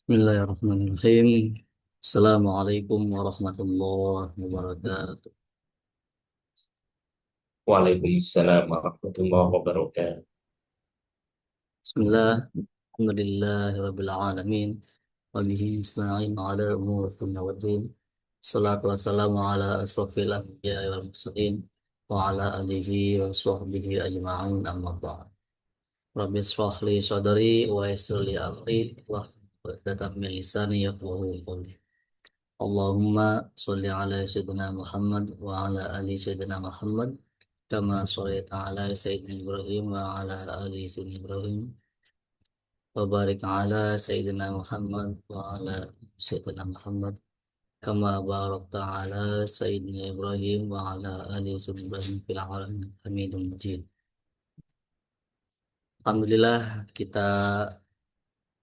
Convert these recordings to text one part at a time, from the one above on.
Bismillahirrahmanirrahim. Assalamualaikum warahmatullahi wabarakatuh. Waalaikumsalam warahmatullahi wabarakatuh. Bismillah, alhamdulillahi rabbil alamin. Wa bihi nasta'in ala umur dunya waddin. Salatu wassalamu ala asrafil anbiya wal mursalin wa ala alihi wa sahbihi ajma'in amma ba'd. Rabbi israh li sadri wa yassir li amri wa hlul min lisani yafqahu qawli. Allahumma sholli ala sayyidina Muhammad wa ala ali sayyidina Muhammad kama shallaita ala sayyidina Ibrahim wa ala ali sayyidina Ibrahim wa barik ala sayyidina Muhammad wa ala sayyidina Muhammad kama barakta ala sayyidina Ibrahim wa ala ali sayyidina Ibrahim fil alamin Hamidum Majid. Alhamdulillah kita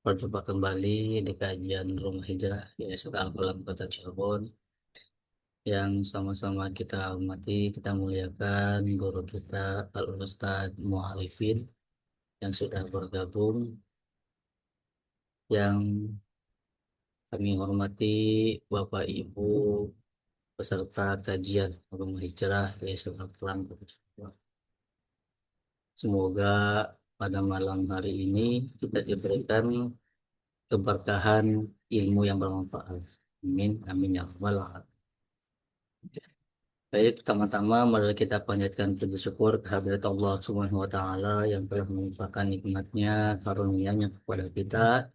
berjumpa kembali di kajian Rumah Hijrah Yayasan Al-Falah Kota Cirebon yang sama-sama kita hormati, kita muliakan guru kita Al-Ustadz Mu'arifin yang sudah bergabung, yang kami hormati Bapak Ibu peserta kajian Rumah Hijrah di Seberang. Semoga pada malam hari ini kita diberikan keberkahan ilmu yang bermanfaat. Amin, amin ya rabbal alamin. Baik, pertama-tama mari kita panjatkan puji syukur kehadirat Allah Subhanahu wa taala yang telah melimpahkan nikmatnya, karunia-Nya kepada kita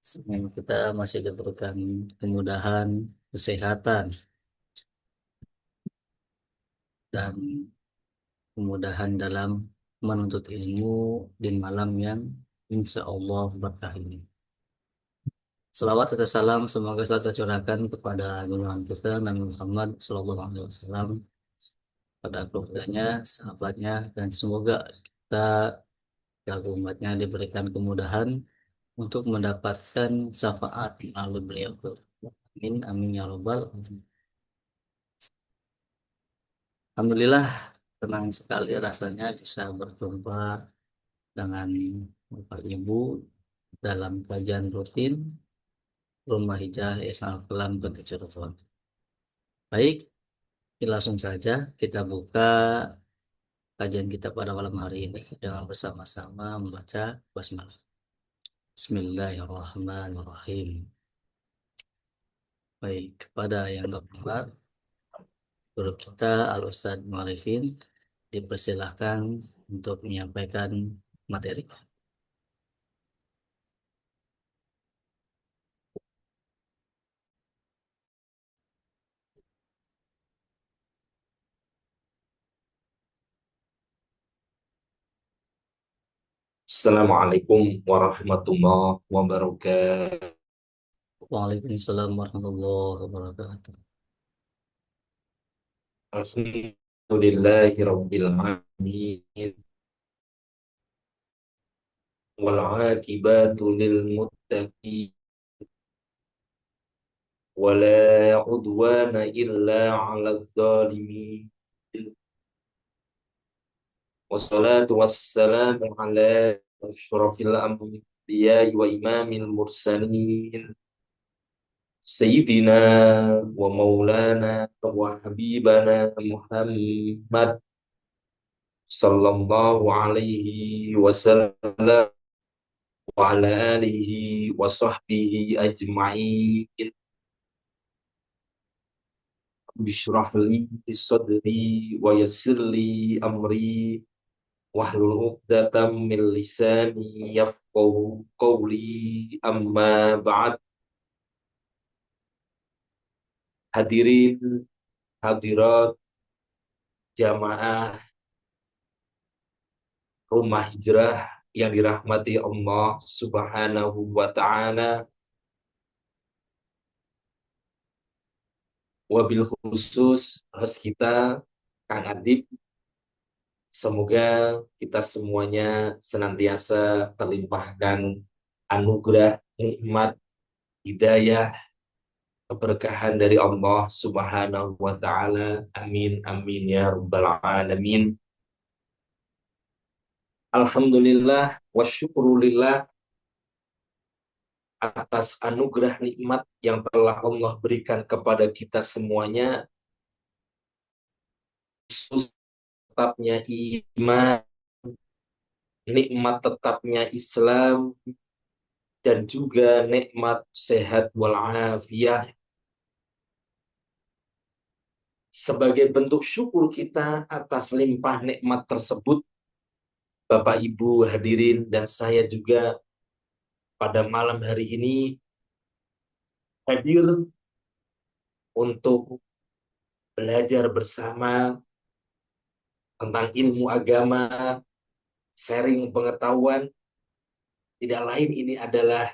sehingga kita masih diberikan kemudahan, kesehatan dan kemudahan dalam menuntut ilmu di malam yang insya Allah berkah ini. Selawat serta salam semoga selalu tercurahkan kepada junjungan kita Nabi Muhammad SAW, pada keluarganya, sahabatnya, dan semoga kita lalu umatnya diberikan kemudahan untuk mendapatkan syafaat melalui beliau. Amin, amin ya robbal alamin. Alhamdulillah, tenang sekali rasanya bisa berjumpa dengan Bapak Ibu dalam kajian rutin Rumah Hijrah Yayasan Al-Falah Kota Cirebon. Baik, langsung saja kita buka kajian kita pada malam hari ini dengan bersama-sama membaca basmalah. Bismillahirrahmanirrahim. Baik, kepada yang terhormat, guru kita Al-Ustadz Muarifin dipersilahkan untuk menyampaikan materi. Assalamualaikum warahmatullahi wabarakatuh. Waalaikumsalam warahmatullahi wabarakatuh. Alhamdulillahi rabbil alamin wal aqibatu lil muttaqin wa la udwana illa 'alal zalimin. Wassalatu wassalamu ala asyrafil anbiya'i wa imamil mursalin Sayyidina wa maulana wa habibana Muhammad sallallahu alaihi wasallam wa ala alihi wa sahbihi ajma'in. Bishrah li sadri wa yassir li amri wahlul 'uqdatam min lisani yafqahu qawli, amma ba'd. Hadirin hadirat jamaah Rumah Hijrah yang dirahmati Allah Subhanahu wa taala, wabil khusus host kita Kang Adib. Semoga kita semuanya senantiasa terlimpahkan anugerah, nikmat, hidayah, keberkahan dari Allah Subhanahu wa taala. Amin amin ya rabbal alamin. Alhamdulillah wa syukrulillah, atas anugerah nikmat yang telah Allah berikan kepada kita semuanya, khusus tetapnya iman, nikmat tetapnya Islam, dan juga nikmat sehat walafiat. Sebagai bentuk syukur kita atas limpah nikmat tersebut, Bapak Ibu hadirin dan saya juga pada malam hari ini hadir untuk belajar bersama tentang ilmu agama, sharing pengetahuan. Tidak lain ini adalah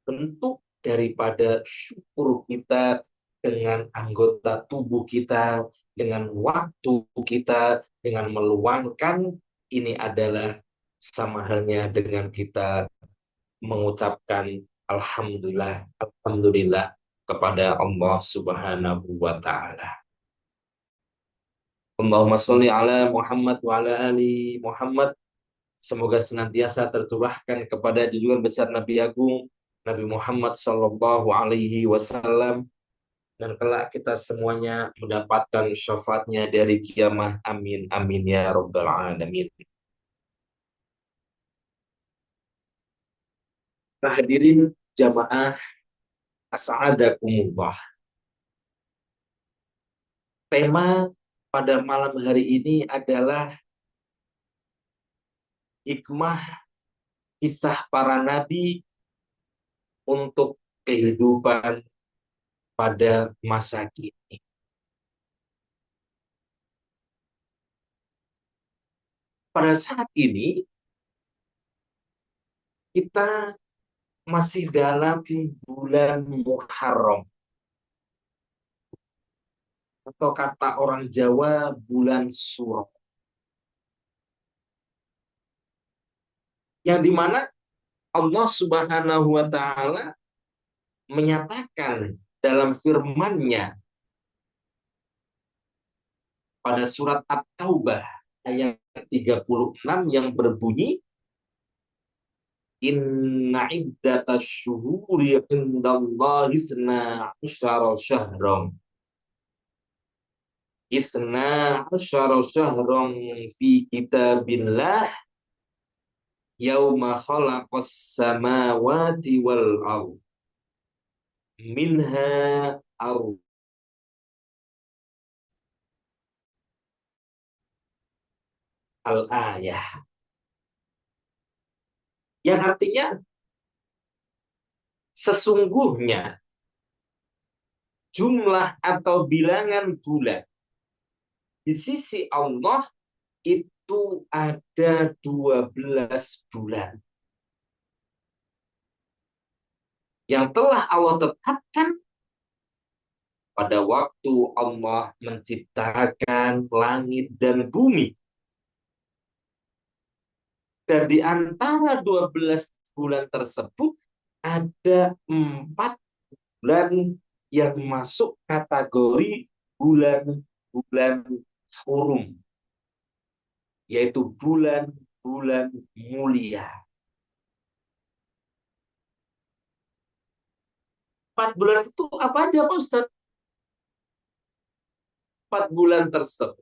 bentuk daripada syukur kita dengan anggota tubuh kita, dengan waktu kita, dengan meluangkan. Ini adalah sama halnya dengan kita mengucapkan Alhamdulillah, Alhamdulillah kepada Allah Subhanahu wa Ta'ala. Allahumma sholli ala Muhammad wa ala ali Muhammad. Semoga senantiasa tercurahkan kepada junjungan besar Nabi Agung Nabi Muhammad Sallallahu Alaihi Wasallam, dan kelak kita semuanya mendapatkan syafaatnya dari kiamah. Amin amin ya rabbal alamin. Hadirin jamaah as'adakumullah. Tema pada malam hari ini adalah hikmah kisah para nabi untuk kehidupan pada masa kini. Pada saat ini kita masih dalam bulan Muharram, atau kata orang Jawa bulan Suro, yang dimana Allah Subhanahu wa Ta'ala menyatakan dalam firman-Nya pada surat At-Taubah ayat 36 yang berbunyi, Inna iddatash syuhuri indallahi isna asyara syahram. Isna asyara syahram fi kitabillah yauma khalaqas samawati wal ardh minha al-ayah, yang artinya sesungguhnya jumlah atau bilangan bulan di sisi Allah itu ada 12 bulan yang telah Allah tetapkan pada waktu Allah menciptakan langit dan bumi. Dan di antara 12 bulan tersebut ada 4 bulan yang masuk kategori bulan-bulan hurum, yaitu bulan-bulan mulia. 4 bulan itu apa aja Pak Ustadz? 4 bulan tersebut.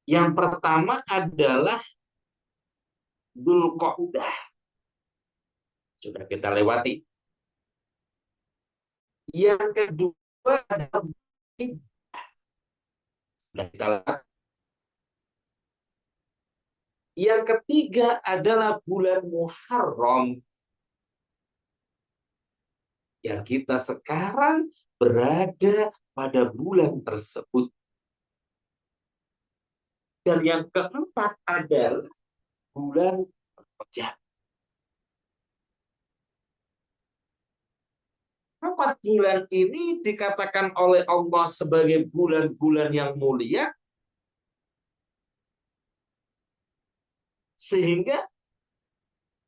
Yang pertama adalah Dzulqa'dah. Sudah kita lewati. Yang kedua adalah sudah kita lewati. Yang ketiga adalah bulan Muharram. Yang kita sekarang berada pada bulan tersebut. Dan yang keempat adalah bulan Rajab. 4 bulan ini dikatakan oleh Allah sebagai bulan-bulan yang mulia, sehingga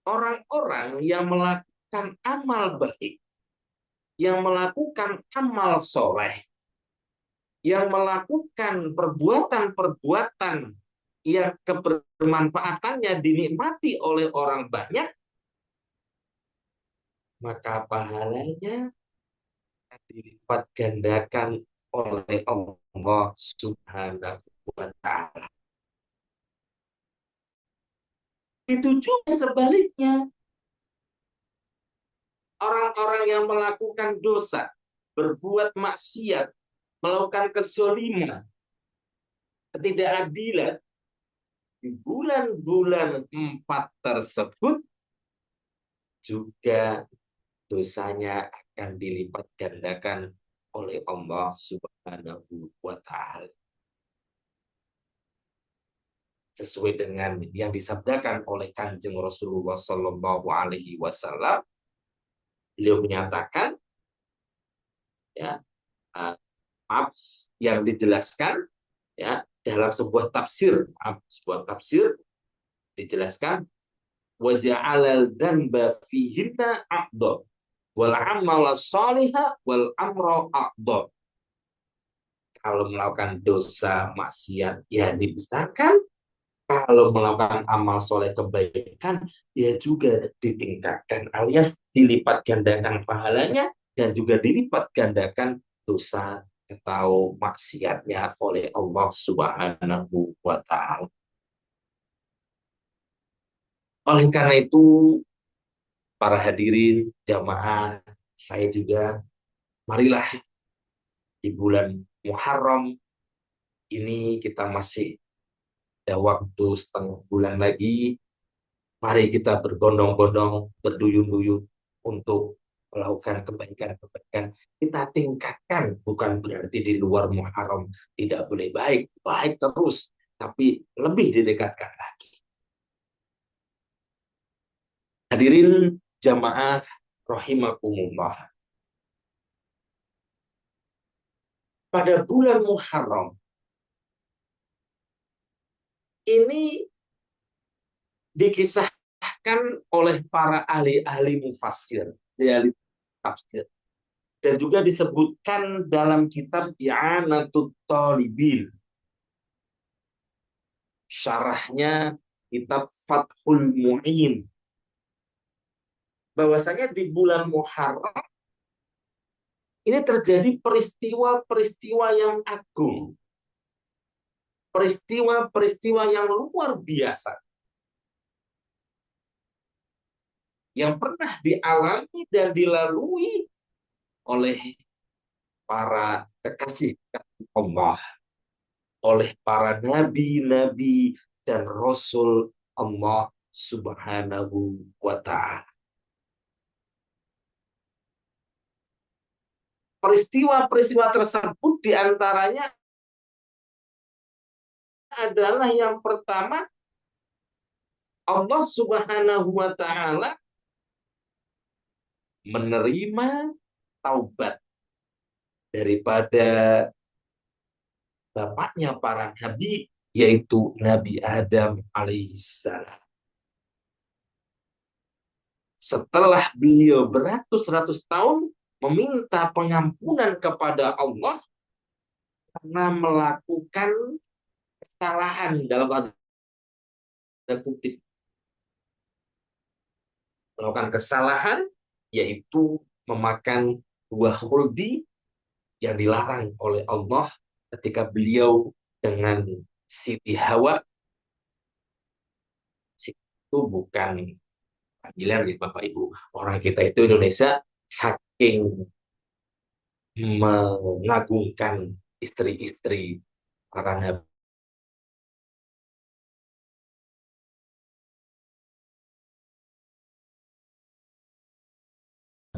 orang-orang yang melakukan amal baik, yang melakukan amal soleh, yang melakukan perbuatan-perbuatan yang kebermanfaatannya dinikmati oleh orang banyak, maka pahalanya dilipat gandakan oleh Allah Subhanahu wa Ta'ala. Itu juga sebaliknya, orang-orang yang melakukan dosa, berbuat maksiat, melakukan kezaliman, ketidakadilan di bulan-bulan 4 tersebut juga dosanya akan dilipat gandakan oleh Allah Subhanahu wa Ta'ala. Sesuai dengan yang disabdakan oleh Kanjeng Rasulullah Sallallahu Alaihi Wasallam, beliau menyatakan, ya, maaf, yang dijelaskan, ya, dalam sebuah tafsir, dijelaskan, waja'alal danba fihinna aqdha wal amala salihah wal amra aqdha. Kalau melakukan dosa maksiat ya dibesarkan, kalau melakukan amal soleh kebaikan ya juga ditingkatkan, alias dilipat gandakan pahalanya dan juga dilipat gandakan dosa atau maksiatnya oleh Allah Subhanahu wa Ta'ala. Oleh karena itu, para hadirin jamaah, saya juga, marilah di bulan Muharram ini kita masih ada waktu setengah bulan lagi. Mari kita berbondong-bondong, berduyun-duyun untuk melakukan kebaikan-kebaikan. Kita tingkatkan, bukan berarti di luar Muharram tidak boleh baik, baik terus, tapi lebih ditingkatkan lagi. Hadirin jamaah rahimakumullah. Pada bulan Muharram ini dikisahkan oleh para ahli-ahli mufassir, ahli tafsir, dan juga disebutkan dalam kitab I'anatul Talibin, syarahnya kitab Fathul Mu'in, bahwasanya di bulan Muharram ini terjadi peristiwa-peristiwa yang agung, peristiwa-peristiwa yang luar biasa, yang pernah dialami dan dilalui oleh para kekasih Allah, oleh para nabi-nabi dan rasul Allah Subhanahu wa Ta'ala. Peristiwa-peristiwa tersebut diantaranya adalah yang pertama, Allah Subhanahu wa Ta'ala menerima taubat daripada bapaknya para nabi, yaitu Nabi Adam alaihissalam. Setelah beliau beratus-ratus tahun meminta pengampunan kepada Allah karena melakukan kesalahan, dalam tanda kutip, melakukan kesalahan, yaitu memakan buah khuldi yang dilarang oleh Allah ketika beliau dengan Siti Hawa. Itu bukan panggilan ya Bapak Ibu. Orang kita itu Indonesia saking mengagungkan istri-istri para nabi,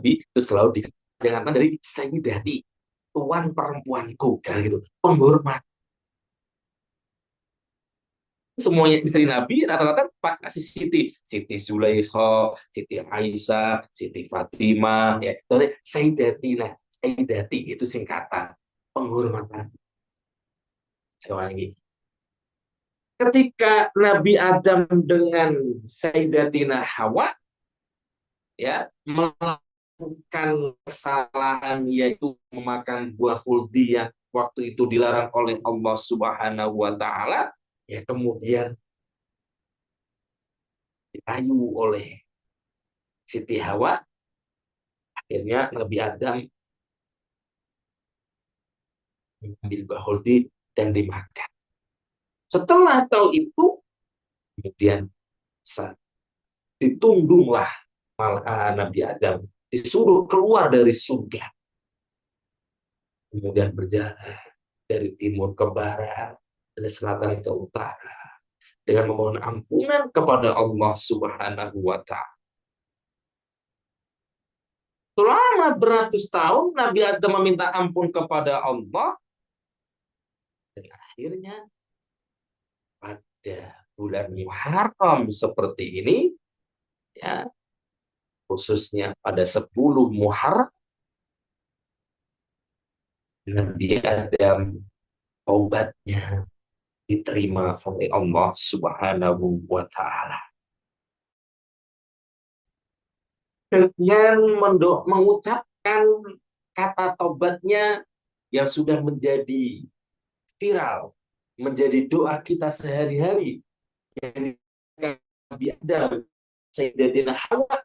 itu selalu jangankan dari Sayyidati, tuan perempuanku, kan gitu, penghormat. Semuanya istri Nabi rata-rata Pak kasih Siti Zulaikha, Siti Aisyah, Siti Fatimah, ya. Sayyidatina, Sayyidati itu singkatan penghormatan. Saya lagi. Ketika Nabi Adam dengan Sayyidatina Hawa, ya, melakukan kesalahan, yaitu memakan buah khuldi yang waktu itu dilarang oleh Allah Subhanahu wa Ta'ala, Ya kemudian dirayu oleh Siti Hawa, akhirnya Nabi Adam mengambil baholdi dan dimakan. Setelah tahu itu, kemudian ditundunglah malah Nabi Adam, disuruh keluar dari surga, kemudian berjalan dari timur ke barat, dari selatan ke utara, dengan memohon ampunan kepada Allah Subhanahu wa Ta'ala. Selama beratus tahun Nabi Adam meminta ampun kepada Allah, dan akhirnya pada bulan Muharram seperti ini, ya, khususnya pada 10 Muharram, Nabi Adam taubatnya diterima oleh Allah Subhanahu wa Ta'ala. Dengan mengucapkan kata taubatnya yang sudah menjadi viral, menjadi doa kita sehari-hari, yang Nabi Adam, Sayyidatina Hawa,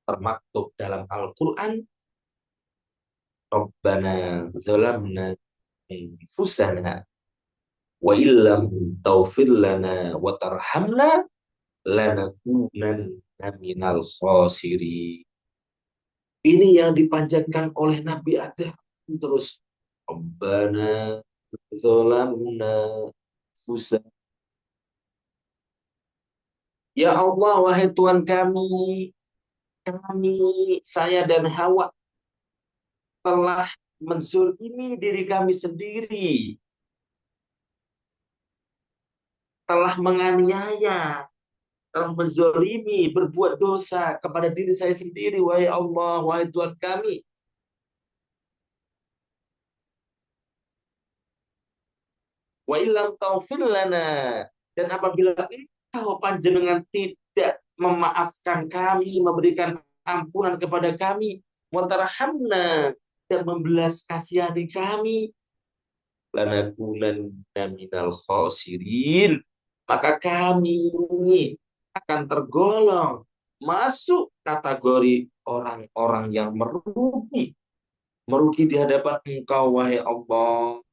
termaktub dalam Al-Quran, Rabbana zalamna anfusana wa illam taghfir lana wa tarhamna lanakunanna minal khasirin. Ini yang dipanjatkan oleh Nabi Adam terus. Rabbana zalamna anfusana. Ya Allah, wahai Tuhan kami, saya dan Hawa telah menzolimi diri kami sendiri, telah menganiaya, telah menzolimi, berbuat dosa kepada diri saya sendiri, wahai Allah, wahai Tuhan kami. Wa illam taufir lana, dan apabila engkau panjenengan tidak memaafkan kami, memberikan ampunan kepada kami, watarhamna, dan membelas kasihani kami, lanakunanna minal khasirin, maka kami akan tergolong masuk kategori orang-orang yang merugi. Merugi di hadapan engkau, wahai Allah.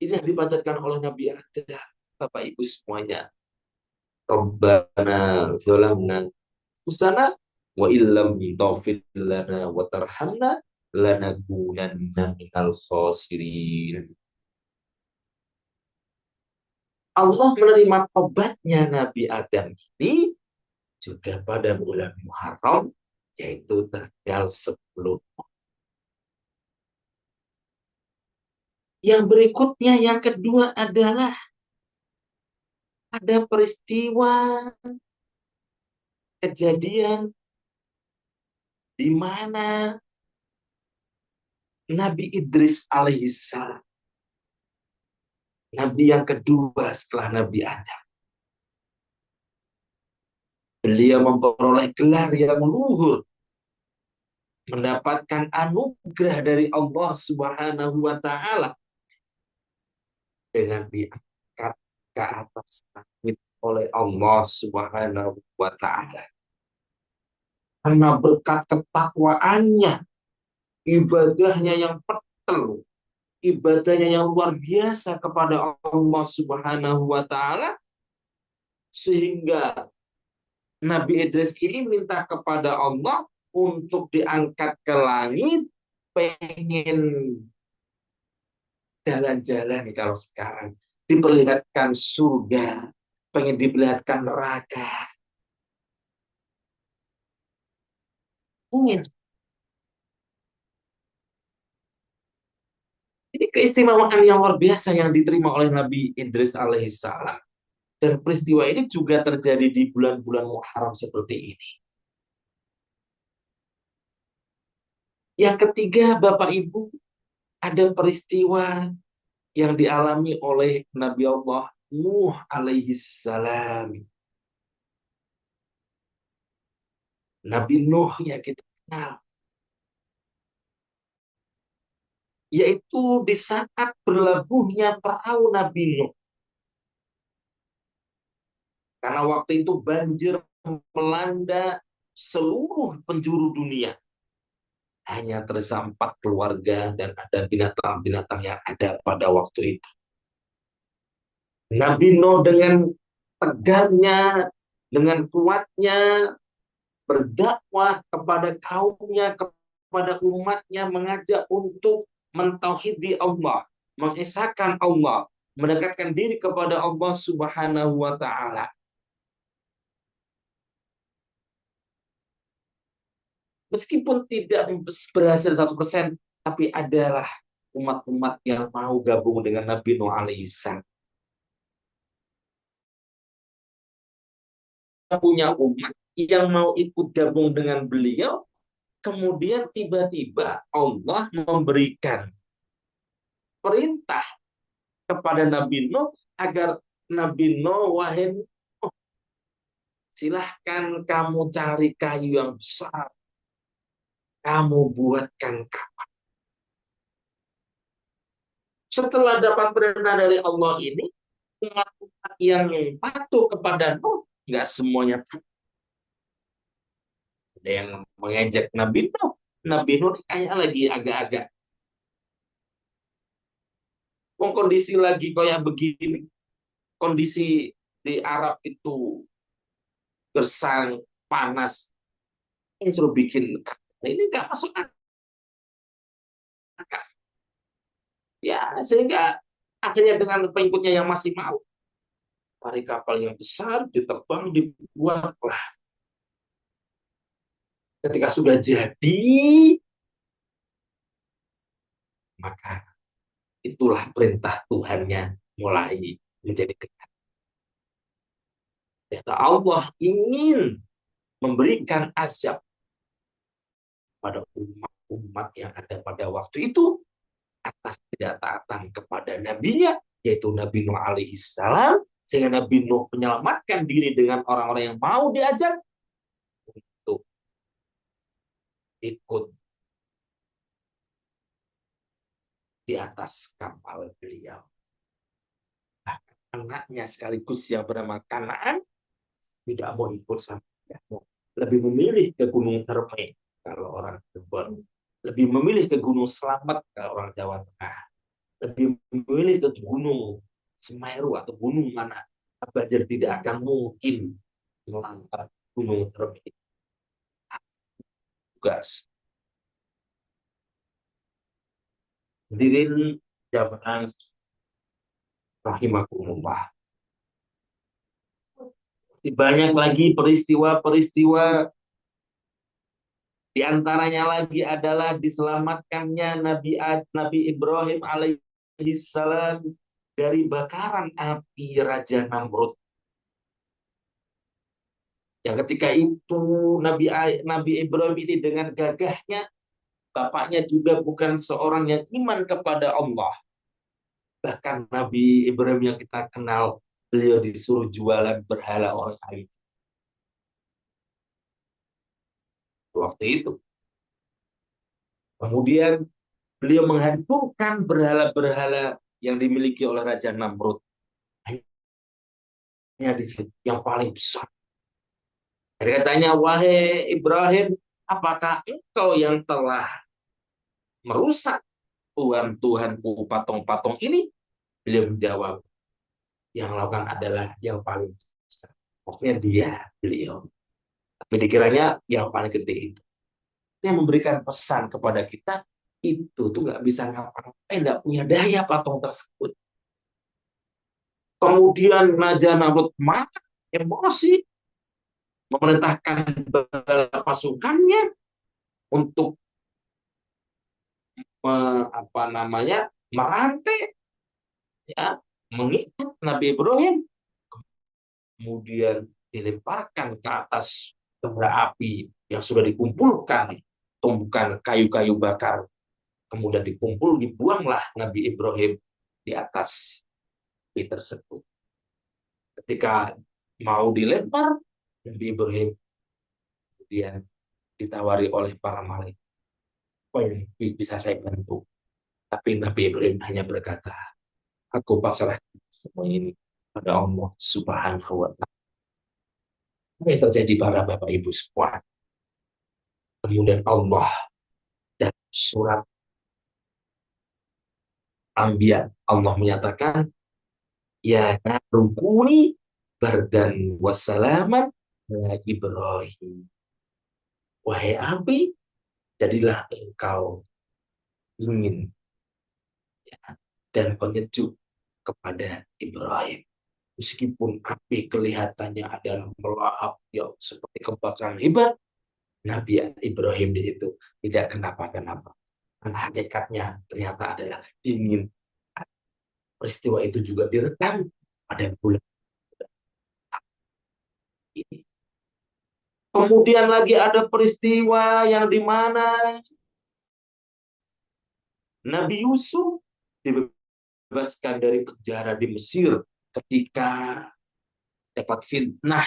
Ini yang dipanjatkan oleh Nabi Adam. Bapak Ibu semuanya. Rabbana zalamna anfusana wa illam taghfir lana wa tarhamna lanakunanna minal khasirin. Allah menerima tobatnya Nabi Adam ini juga pada bulan Muharram, yaitu tanggal 10. Yang berikutnya, yang kedua adalah ada peristiwa kejadian di mana Nabi Idris alaihissalam, Nabi yang kedua setelah Nabi Adam, beliau memperoleh gelar yang luhur, mendapatkan anugerah dari Allah Subhanahu wa Ta'ala dengan diangkat ke atas langit oleh Allah Subhanahu wa Ta'ala. Karena berkat ketakwaannya, ibadahnya yang petel, ibadahnya yang luar biasa kepada Allah Subhanahu wa Ta'ala, sehingga Nabi Idris ini minta kepada Allah untuk diangkat ke langit, pengen jalan-jalan kalau sekarang, diperlihatkan surga, pengen diperlihatkan neraka, ingin. Ini keistimewaan yang luar biasa yang diterima oleh Nabi Idris alaihissalam. Dan peristiwa ini juga terjadi di bulan-bulan Muharram seperti ini. Yang ketiga, Bapak Ibu, ada peristiwa yang dialami oleh Nabi Allah Nuh alaihissalam. Nabi Nuh yang kita kenal. yaitu di saat berlabuhnya perahu Nabi Nuh. Karena waktu itu banjir melanda seluruh penjuru dunia. Hanya tersisa 4 keluarga dan ada binatang-binatang yang ada pada waktu itu. Nabi Nuh dengan tegarnya, dengan kuatnya berdakwah kepada kaumnya, kepada umatnya, mengajak untuk mentauhidi Allah, mengesahkan Allah, mendekatkan diri kepada Allah Subhanahu wa taala. Meskipun tidak berhasil 100%, tapi adalah umat-umat yang mau gabung dengan Nabi Nuh alaihissalam. Punya umat yang mau ikut gabung dengan beliau, kemudian tiba-tiba Allah memberikan perintah kepada Nabi Nuh agar Nabi Nuh, wahai Nuh, silahkan kamu cari kayu yang besar, kamu buatkan kapal. Setelah dapat perintah dari Allah ini, umat-umat yang patuh kepada Nuh, nggak semuanya ada yang mengejek Nabi Nuh. Nabi Nuh kayaknya lagi agak-agak kondisi lagi kayak begini, kondisi di Arab itu gersang, panas, yang suruh bikin ini nggak masuk akal. Ya, sehingga akhirnya dengan pengikutnya yang masih mau, mari kapal yang besar ditebang, dibuatlah. Ketika sudah jadi, maka itulah perintah Tuhannya mulai menjadi dekat. Ternyata Allah ingin memberikan azab pada umat-umat yang ada pada waktu itu atas tidak taatan kepada nabinya, yaitu Nabi Nuh alaihi salam, sehingga Nabi Nuh menyelamatkan diri dengan orang-orang yang mau diajak untuk ikut di atas kapal beliau. Anaknya sekaligus yang bernama Kanaan tidak mau ikut sama dia. Lebih memilih ke Gunung Terme kalau orang Cirebon, lebih memilih ke Gunung Selamet kalau orang Jawa Tengah, lebih memilih ke Gunung Semeru atau gunung mana. Banjir tidak akan mungkin melanggar Gunung Terme. Tugas hadirin jamaah rahimakumullah. Banyak lagi peristiwa-peristiwa, di antaranya lagi adalah diselamatkannya Nabi Ibrahim alaihissalam dari bakaran api Raja Namrud. Yang ketika itu Nabi Ibrahim ini dengan gagahnya, bapaknya juga bukan seorang yang iman kepada Allah. Bahkan Nabi Ibrahim yang kita kenal, beliau disuruh jualan berhala oleh ayah waktu itu. Kemudian beliau menghancurkan berhala-berhala yang dimiliki oleh Raja Namrud. Hanya di sini yang paling besar. Jadi katanya, wahai Ibrahim, apakah engkau yang telah merusak Tuhan-Tuhanku patung-patung ini? Beliau menjawab, yang lakukan adalah yang paling besar. Maksudnya dia, beliau. Tapi dikiranya yang paling gede itu. Yang memberikan pesan kepada kita, itu tuh nggak bisa ngapa-ngapain, nggak punya daya patung tersebut. Kemudian Raja Namrud marah, emosi, memerintahkan bala pasukannya untuk merantai, ya, mengikat Nabi Ibrahim, kemudian dilemparkan ke atas bara api yang sudah dikumpulkan, tumpukan kayu-kayu bakar, kemudian dibuanglah Nabi Ibrahim di atas api tersebut. Ketika mau dilempar, Nabi Ibrahim kemudian ditawari oleh para malaikat, apa yang bisa saya bantu? Tapi Nabi Ibrahim hanya berkata, aku pasrahkan semua ini pada Allah Subhanahu wa Ta'ala. Apa yang terjadi pada Bapak Ibu semua? Kemudian Allah dan surat Anbiya, Allah menyatakan, ya rukuni bardan wassalaman ala Ibrahim. Wahai api, jadilah engkau dingin dan penyejuk kepada Ibrahim. Meskipun api kelihatannya adalah melahap yang seperti kebakaran hebat, Nabi Ibrahim di situ tidak kenapa-kenapa. Dan hakikatnya ternyata adalah dingin. Peristiwa itu juga direkam pada bulan ini. Kemudian lagi ada peristiwa yang di mana Nabi Yusuf dibebaskan dari penjara di Mesir ketika dapat fitnah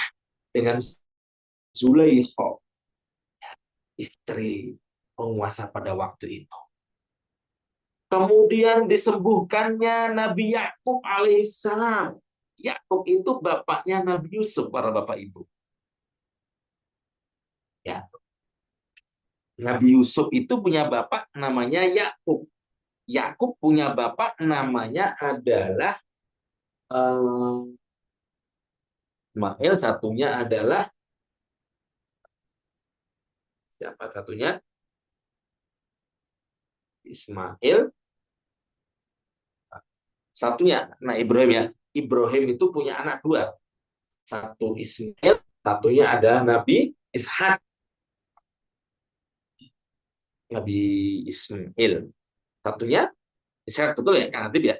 dengan Zulaikha, istri penguasa pada waktu itu. Kemudian disembuhkannya Nabi Yakub alaihissalam. Yakub itu bapaknya Nabi Yusuf, para bapak ibu. Ya, Nabi Yusuf itu punya bapak namanya Yakub. Yakub punya bapak namanya adalah Ismail, satunya adalah siapa satunya? Ismail, satunya nah Ibrahim ya. Ibrahim itu punya anak dua. Satu Ismail, satunya adalah Nabi Ishak. Nabi Ismail. Satunya Ishak, betul ya? Kan nanti ya.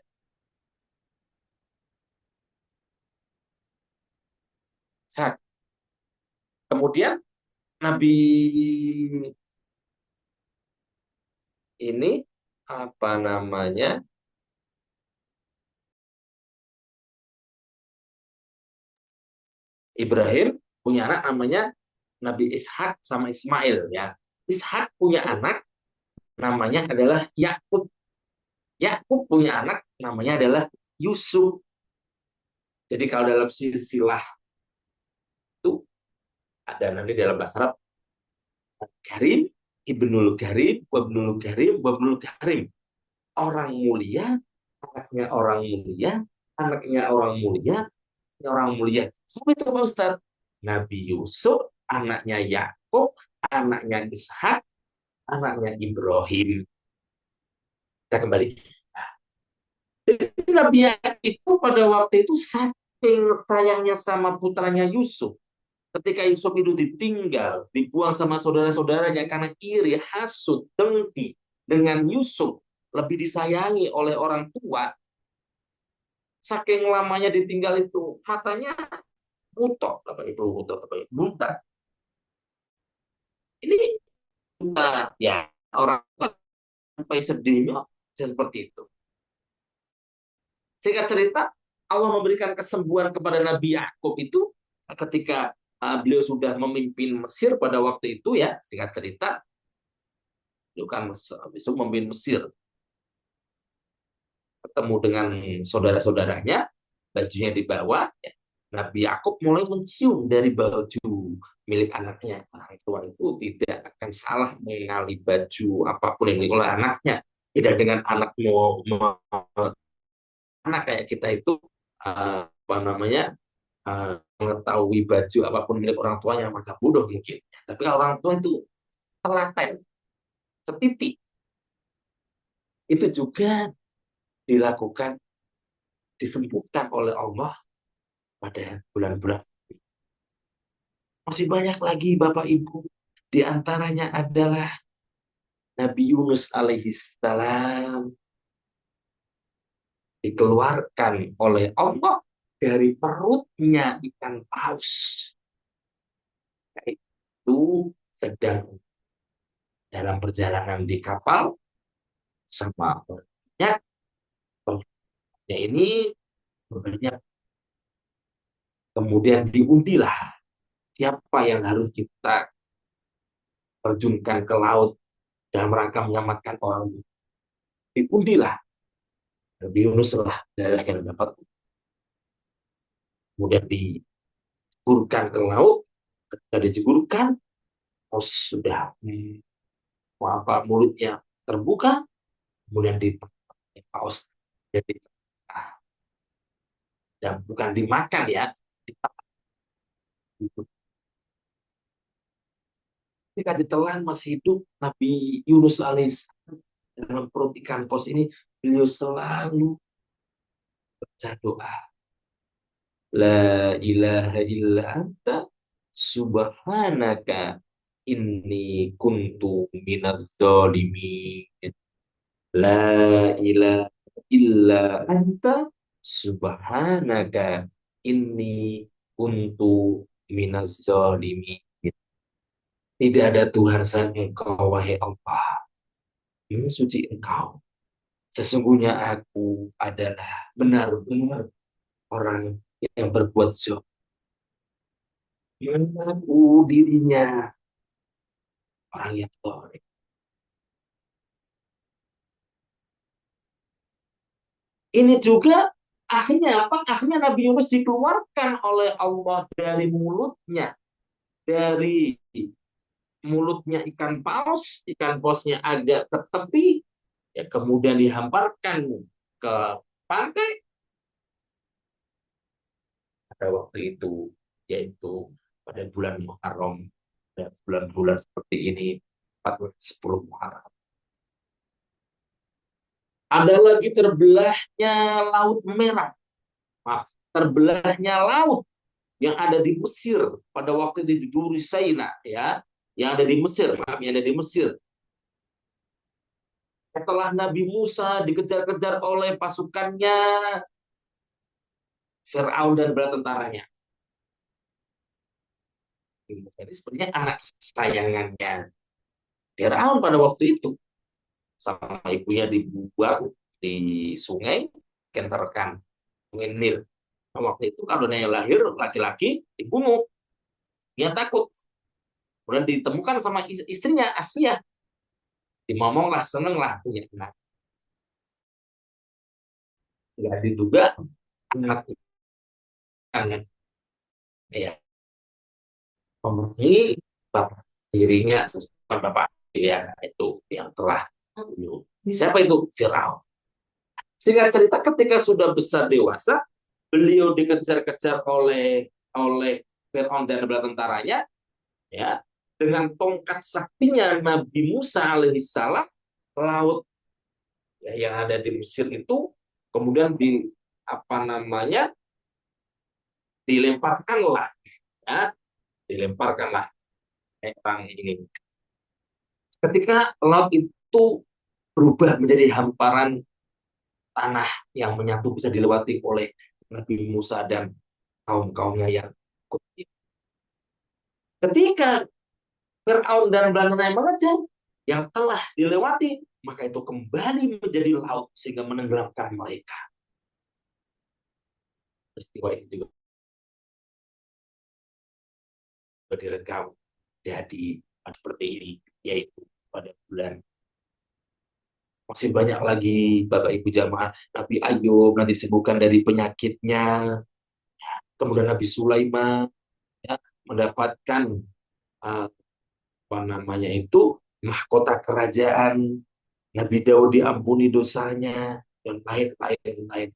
Ishak. Kemudian Nabi ini apa namanya? Ibrahim punya anak namanya Nabi Ishak sama Ismail ya. Ishak punya anak namanya adalah Yakub. Yakub punya anak namanya adalah Yusuf. Jadi kalau dalam silsilah itu ada nanti dalam bahasa Arab Karim, Ibnul Karim, Wabnul Karim, Wabnul Karim. Orang mulia, anaknya orang mulia, anaknya orang mulia, orang mulia. Sampai itu Pak Ustadz. Nabi Yusuf, anaknya Yakub, anaknya Ishak, anaknya Ibrahim. Kita kembali. Jadi Nabi Yakub itu pada waktu itu saking sayangnya sama putranya Yusuf. Ketika Yusuf itu ditinggal, dibuang sama saudara-saudaranya karena iri, hasut, dengki dengan Yusuf lebih disayangi oleh orang tua. Saking lamanya ditinggal itu, matanya butok, apa itu butok, apa itu buta. Ini buta ya orang tua sampai sedihnya seperti itu. Singkat cerita, Allah memberikan kesembuhan kepada Nabi Yakub itu ketika beliau sudah memimpin Mesir pada waktu itu ya. Singkat cerita, itu kan habis itu memimpin Mesir, ketemu dengan saudara-saudaranya, bajunya dibawa. Ya. Nabi Yakub mulai mencium dari baju milik anaknya. Orang tua itu tidak akan salah mengenali baju apapun yang dimiliki oleh anaknya. Tidak dengan anak mau anak kayak kita itu apa namanya mengetahui baju apapun milik orang tuanya maka bodoh mungkin. Tapi kalau orang tua itu telaten, setitik, itu juga dilakukan, disembuhkan oleh Allah pada bulan-bulan. Masih banyak lagi Bapak Ibu. Di antaranya adalah Nabi Yunus alaihissalam dikeluarkan oleh Allah dari perutnya ikan paus. Itu sedang dalam perjalanan di kapal sama banyak ya ini banyak. Kemudian diundilah siapa yang harus kita terjunkan ke laut dalam rangka menyelamatkan orang. diundilah Nabi Yunus lah yang dapat, kemudian dijeburkan ke laut. Ketika dijeburkan, paus sudah apa mulutnya terbuka, kemudian di paus jadi dan bukan dimakan ya, ditelan. Ketika ditelan masih hidup, Nabi Yunus alaihissalam dalam perut ikan paus ini, beliau selalu baca doa, La ilaha illa anta subhanaka inni kuntu minadz zalimin. La ilaha illa anta subhanaka inni kuntu minadz zalimin. Tidak ada Tuhan selain Engkau, wahai Allah. Ini suci Engkau. Sesungguhnya aku adalah benar-benar orang yang berbuat zalim. Mengaku dirinya orang yang zalim. Ini juga akhirnya apa? Akhirnya Nabi Yunus dikeluarkan oleh Allah dari mulutnya, dari mulutnya ikan pausnya agak ke tepi, ya kemudian dihamparkan ke pantai pada waktu itu, yaitu pada bulan Muharram, dan bulan-bulan seperti ini, 14-10 Muharram. Ada lagi terbelahnya Laut Merah, terbelahnya laut yang ada di Mesir pada waktu itu di Duri Saina, ya, yang ada di Mesir, maaf, yang ada di Mesir. Setelah Nabi Musa dikejar-kejar oleh pasukannya Fir'aun dan bala tentaranya. Jadi sebenarnya anak sayangannya Fir'aun pada waktu itu, sama ibunya dibuang di sungai, kenterkan sungai Nil. Nah, waktu itu kalau dia lahir laki-laki dibunuh, dia takut. Kemudian ditemukan sama istrinya Asia, dimomong lah, seneng lah punya anak. Nggak diduga anak anak ya memenuhi bapak dirinya, bapak ya itu yang telah membunuh. Siapa itu? Firaun. Sehingga cerita ketika sudah besar dewasa, beliau dikejar-kejar oleh Firaun dan bala tentaranya, ya, dengan tongkat saktinya Nabi Musa alaihissalam, laut ya, yang ada di Mesir itu kemudian apa namanya dilemparkanlah, ya, dilemparkanlah orang ini. Ketika laut itu berubah menjadi hamparan tanah yang menyatu bisa dilewati oleh Nabi Musa dan kaum-kaumnya yang ikut. Ketika Fir'aun dan bala yang mengejar yang telah dilewati, maka itu kembali menjadi laut sehingga menenggelamkan mereka. Peristiwa ini juga direkam jadi seperti ini, yaitu pada bulan. Masih banyak lagi Bapak Ibu jamaah, Nabi Ayub nanti disebutkan dari penyakitnya, kemudian Nabi Sulaiman ya, mendapatkan apa namanya itu mahkota kerajaan, Nabi Daud diampuni dosanya, dan lain-lain.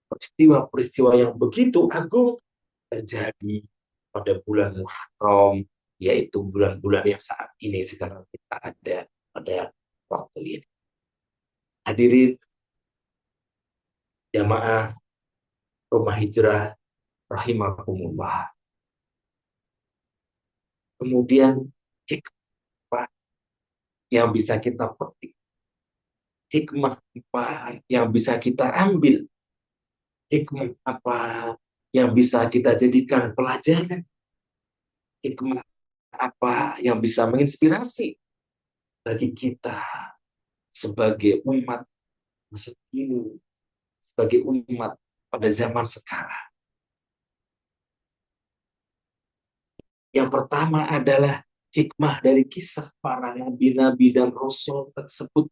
Peristiwa-peristiwa yang begitu agung terjadi pada bulan Muharram, yaitu bulan-bulan yang saat ini sekarang kita ada pada waktu ini. Hadirin jamaah rumah hijrah rahimakumullah. Kemudian hikmah yang bisa kita petik, hikmah apa yang bisa kita ambil, hikmah apa yang bisa kita jadikan pelajaran, hikmah apa yang bisa menginspirasi bagi kita sebagai umat masa kini, sebagai umat pada zaman sekarang. Yang pertama adalah hikmah dari kisah para nabi-nabi dan rasul tersebut.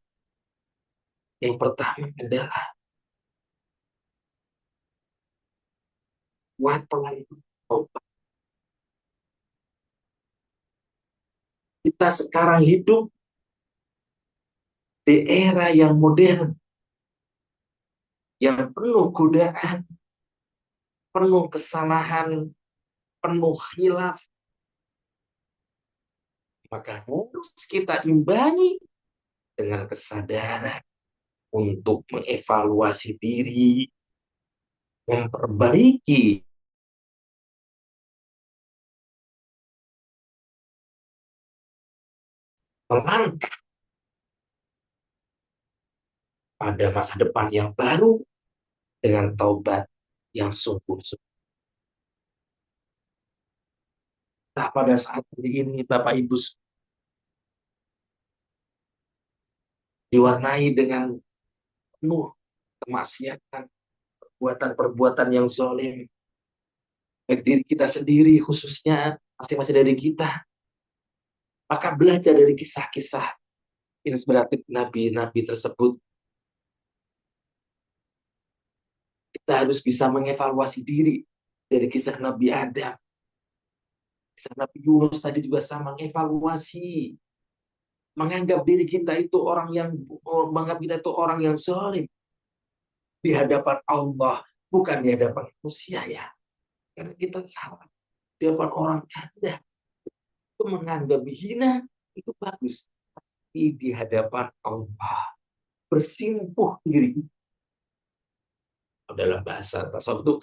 Yang pertama adalah kuatlah itu. Kita sekarang hidup di era yang modern, yang penuh godaan, penuh kesalahan, penuh khilaf. Maka harus kita imbangi dengan kesadaran untuk mengevaluasi diri, memperbaiki, melangkah pada masa depan yang baru dengan taubat yang sungguh-sungguh. Nah, pada saat ini Bapak Ibu diwarnai dengan penuh kemaksiatan, perbuatan-perbuatan yang zalim, baik diri kita sendiri khususnya masing-masing dari kita. Maka belajar dari kisah-kisah inspiratif nabi-nabi tersebut. Kita harus bisa mengevaluasi diri dari kisah Nabi Adam, kisah Nabi Yunus tadi juga sama, mengevaluasi, menganggap diri kita itu orang yang menganggap kita itu orang yang zalim di hadapan Allah, bukan di hadapan manusia ya. Karena kita salah di hadapan orang ada itu menganggap hina itu bagus, tapi di hadapan Allah bersimpuh diri dalam bahasa tasawuf itu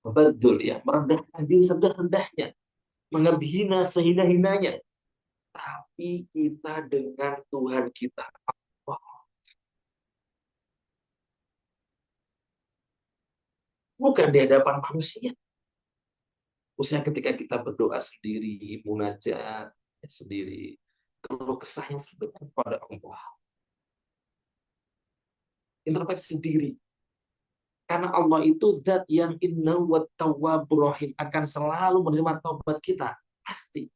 betul ya, merendahkan diri serendah-rendahnya, menghina sehina-hinanya, tapi kita dengan Tuhan kita. Wah, bukan di hadapan manusia. Usaha ketika kita berdoa sendiri, munajat sendiri, keluh kesahnya sampai kepada Allah. Introspeksi diri. Karena Allah itu zat yang inna wa tawwabur rahim, akan selalu menerima taubat kita. Pasti.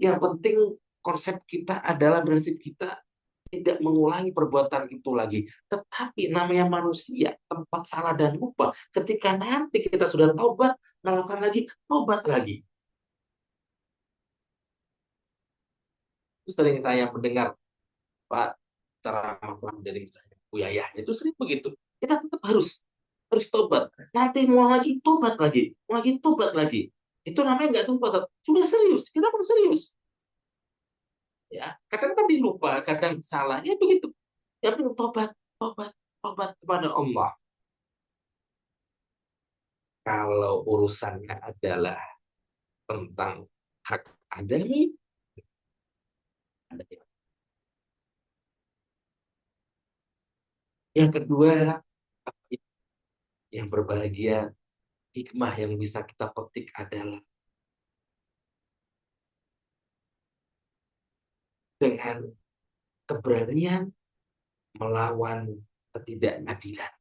Yang penting konsep kita adalah prinsip kita tidak mengulangi perbuatan itu lagi. Tetapi namanya manusia, tempat salah dan lupa. Ketika nanti kita sudah taubat, melakukan lagi, taubat lagi. Itu sering saya mendengar Pak ceramah dari misalnya Bu Yayah, itu sering begitu. Kita tetap harus tobat. Nanti mau lagi tobat lagi, mau lagi tobat lagi. Itu namanya nggak tobat, sudah serius. Kita pun serius. Ya, kadang tadi lupa, kadang salah. Ya begitu. Yang penting tobat, tobat, tobat kepada Allah. Kalau urusannya adalah tentang hak adami, ada yang kedua, yang berbahagia, hikmah yang bisa kita petik adalah dengan keberanian melawan ketidakadilan.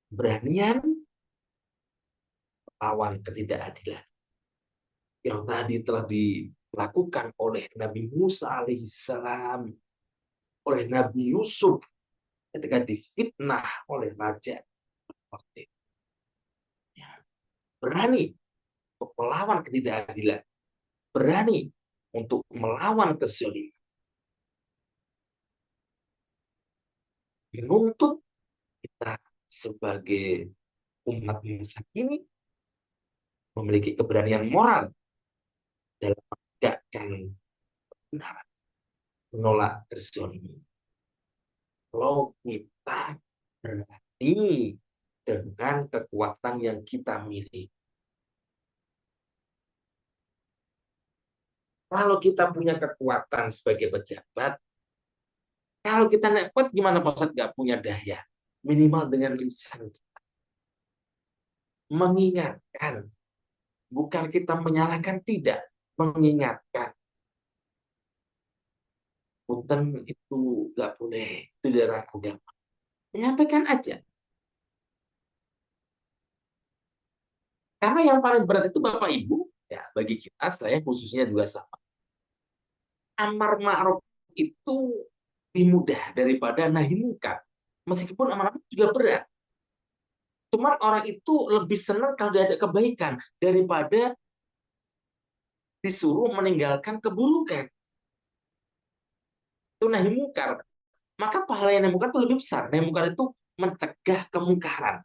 Beranian melawan ketidakadilan. Yang tadi telah dilakukan oleh Nabi Musa alaihissalam, oleh Nabi Yusuf ketika difitnah oleh raja. Berani untuk melawan ketidakadilan. Berani untuk melawan kezaliman. Menuntut kita sebagai umat masa ini memiliki keberanian moral dalam menegakkan kebenaran, menolak kezaliman. Kalau kita berani dengan kekuatan yang kita miliki. Kalau kita punya kekuatan sebagai pejabat, kalau kita nggak kuat gimana Pak Ustadz nggak punya daya? Minimal dengan lisan kita. Mengingatkan, bukan kita menyalahkan, tidak. Mengingatkan. Punten itu nggak boleh, itu darah agama. Menyampaikan aja. Karena yang paling berat itu Bapak Ibu, ya bagi kita, saya khususnya juga sama. Amar ma'ruf itu lebih mudah daripada nahi mungkar. Meskipun amal juga berat. Cuman orang itu lebih senang kalau diajak kebaikan daripada disuruh meninggalkan keburukan. Itu nahi mungkar. Maka pahala yang nahi mungkar itu lebih besar. Nahi mungkar itu mencegah kemungkaran.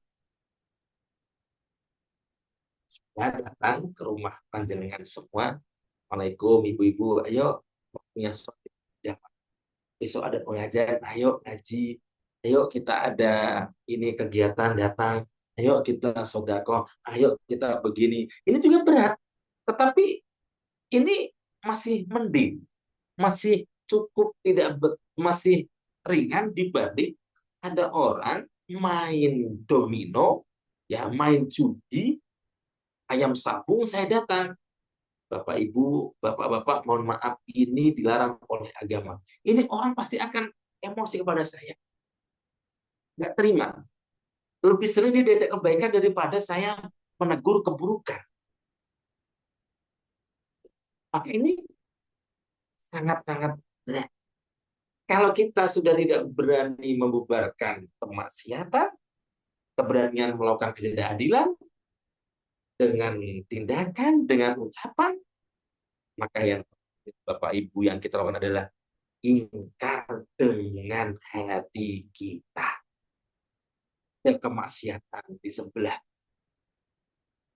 Saya datang ke rumah panjenengan semua. Assalamualaikum ibu-ibu. Ayo waktunya sholat jamaah. Besok ada pengajian. Ayo ngaji. Ayo kita ada ini kegiatan datang. Ayo kita sodako. Ayo kita begini. Ini juga berat. Tetapi ini masih mending, masih cukup tidak masih ringan dibanding ada orang main domino, ya main judi, ayam sabung saya datang. Bapak Ibu, Bapak-bapak, mohon maaf ini dilarang oleh agama. Ini orang pasti akan emosi kepada saya, nggak terima. Lebih sering dia diajak kebaikan daripada saya menegur keburukan. Maka ini sangat-sangat berat. Kalau kita sudah tidak berani membubarkan kemaksiatan, keberanian melakukan ketidakadilan dengan tindakan, dengan ucapan, maka yang Bapak Ibu yang kita lakukan adalah ingkar dengan hati kita. Dan kemaksiatan di sebelah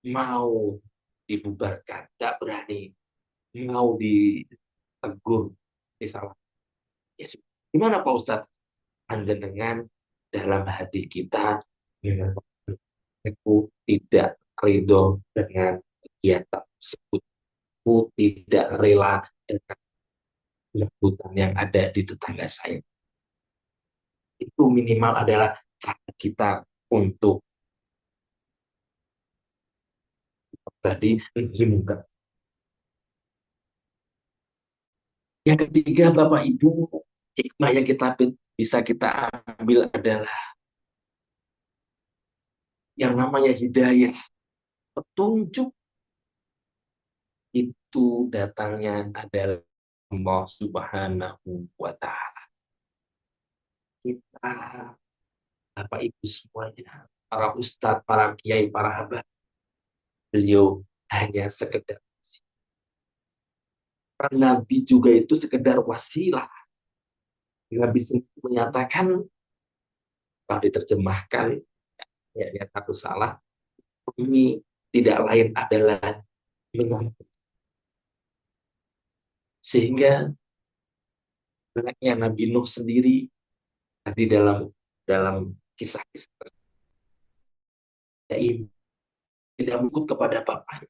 mau dibubarkan, tidak berani, mau ditegur, disalah. Ya, gimana Pak Ustadz? Panjenengan dalam hati kita aku tidak ridho dengan kegiatan tersebut. Aku tidak rela dengan kelembutan yang ada di tetangga saya. Itu minimal adalah cara kita untuk tadi menghimpunkan. Yang ketiga, Bapak Ibu, hikmah yang kita bisa kita ambil adalah yang namanya hidayah, petunjuk itu datangnya adalah Allah Subhanahu wa Ta'ala. Kita, Bapak Ibu semuanya, para ustadz, para kiai, para abah, beliau hanya sekedar Nabi juga itu sekedar wasilah. Nabi sendiri menyatakan, kalau diterjemahkan, ya aku salah, ini tidak lain adalah menyampaikan. Sehingga anaknya Nabi Nuh sendiri tadi dalam dalam kisah-kisah tidak mengikut kepada bapaknya.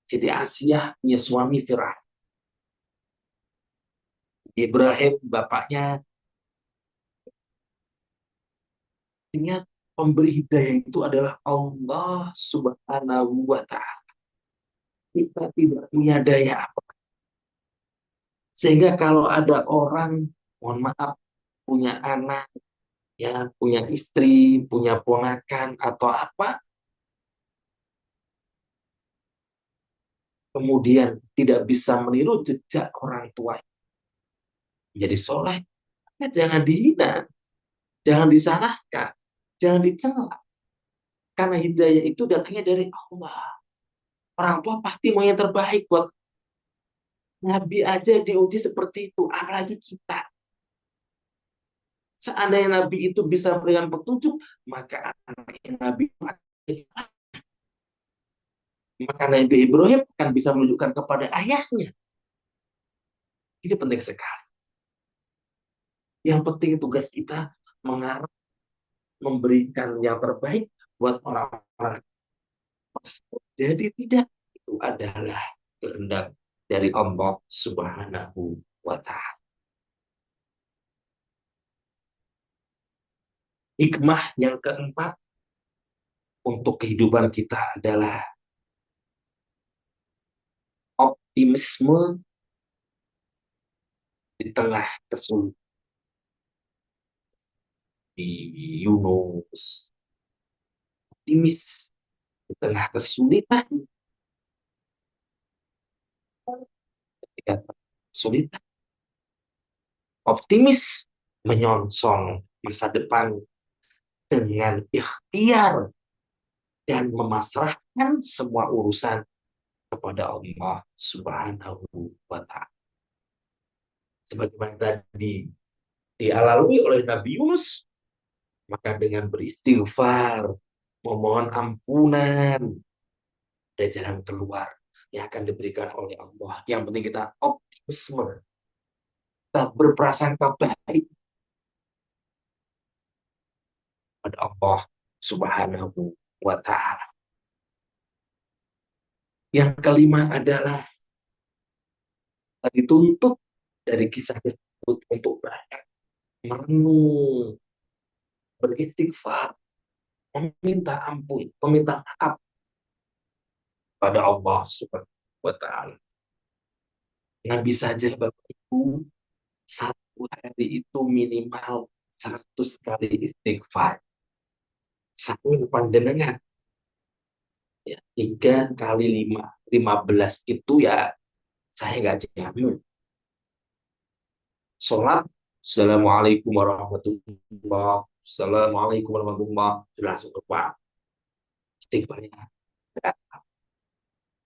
Siti Asiyah punya suami Fir'aun. Ibrahim bapaknya, artinya pemberi hidayah itu adalah Allah Subhanahu wa Ta'ala. Kita tidak punya daya apa. Sehingga kalau ada orang, mohon maaf, punya anak, ya punya istri, punya ponakan atau apa, kemudian tidak bisa meniru jejak orang tua jadi soleh, jangan dihina, jangan disalahkan, jangan dicela. Karena hidayah itu datangnya dari Allah. Orang tua pasti mau yang terbaik buat Nabi aja diuji seperti itu, apalagi kita. Seandainya Nabi itu bisa memberikan petunjuk, maka anaknya Nabi maka Nabi Ibrahim akan bisa menunjukkan kepada ayahnya. Ini penting sekali. Yang penting tugas kita mengarah, memberikan yang terbaik buat orang-orang. Jadi tidak, itu adalah kehendak dari Allah Subhanahu wa Ta'ala. Hikmah yang keempat untuk kehidupan kita adalah optimisme di tengah kesulitan. Di Yunus, optimis di tengah kesulitan, ketika kesulitan optimis, menyongsong masa depan dengan ikhtiar dan memasrahkan semua urusan kepada Allah Subhanahu wa Ta'ala. Sebagaimana tadi dialalui oleh Nabi Yunus, maka dengan beristighfar, memohon ampunan, ada jalan keluar yang akan diberikan oleh Allah. Yang penting kita optimisme, kita berprasangka baik pada Allah Subhanahu wa Ta'ala. Yang kelima adalah dituntut dari kisah tersebut untuk banyak merenung, beristighfar, meminta ampun, meminta maaf pada Allah Subhanahu wa Ta'ala. Nabi saja Bapak Ibu, satu hari itu minimal 100 kali istighfar. Satu panjenengan ya, 3 kali 5, 15 itu ya saya nggak jamin. Sholat, Assalamualaikum warahmatullahi wabarakatuh. Assalamualaikum warahmatullahi wabarakatuh. Sudah langsung keluar. Istighfarnya.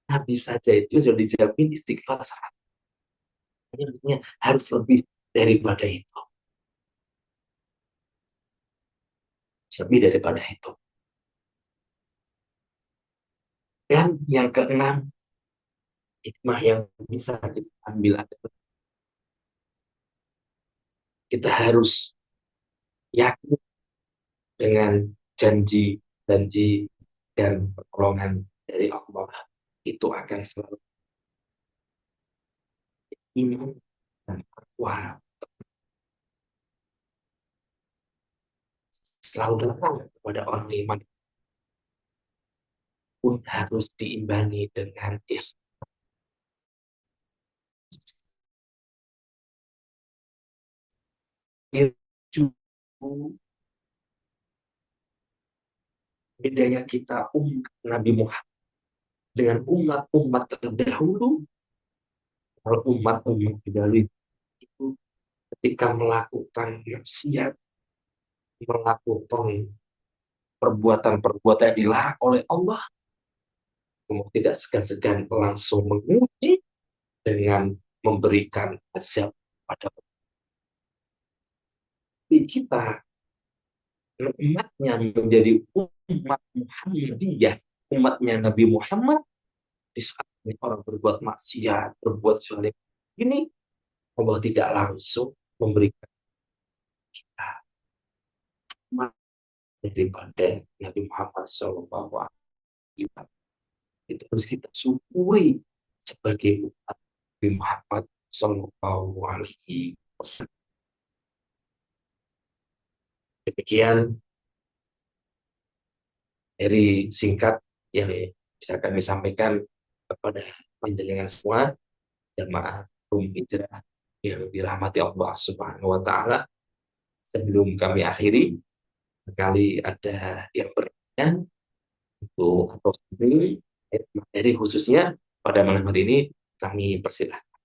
Nabi saja itu sudah dijamin istighfar saat. Harus lebih daripada itu. Lebih daripada itu. Dan yang keenam, hikmah yang bisa kita ambil adalah kita harus yakin dengan janji-janji dan pertolongan dari Allah. Itu akan selalu iman dan takwa selalu datang kepada orang iman pun harus diimbangi dengan ikhtiar. Bedanya kita umat Nabi Muhammad dengan umat-umat terdahulu. Kalau umat-umat terdahulu itu ketika melakukan maksiat, melakukan perbuatan-perbuatan yang dilarang oleh Allah, kemudian tidak segan-segan langsung menguji dengan memberikan azab pada kita. Umatnya menjadi umat Muhammadiyah, umatnya Nabi Muhammad. Di saat ini orang berbuat maksiat, berbuat zalim, ini Allah tidak langsung memberikan kita daripada Nabi Muhammad SAW. Itu harus kita syukuri sebagai umat Nabi Muhammad SAW. Demikian dari singkat yang bisa kami sampaikan kepada panjenengan semua jamaah hijrah yang dirahmati Allah Subhanahu wa Ta'ala. Sebelum kami akhiri, kali ada yang bertanya untuk atau sendiri materi khususnya pada malam hari ini, kami persilahkan.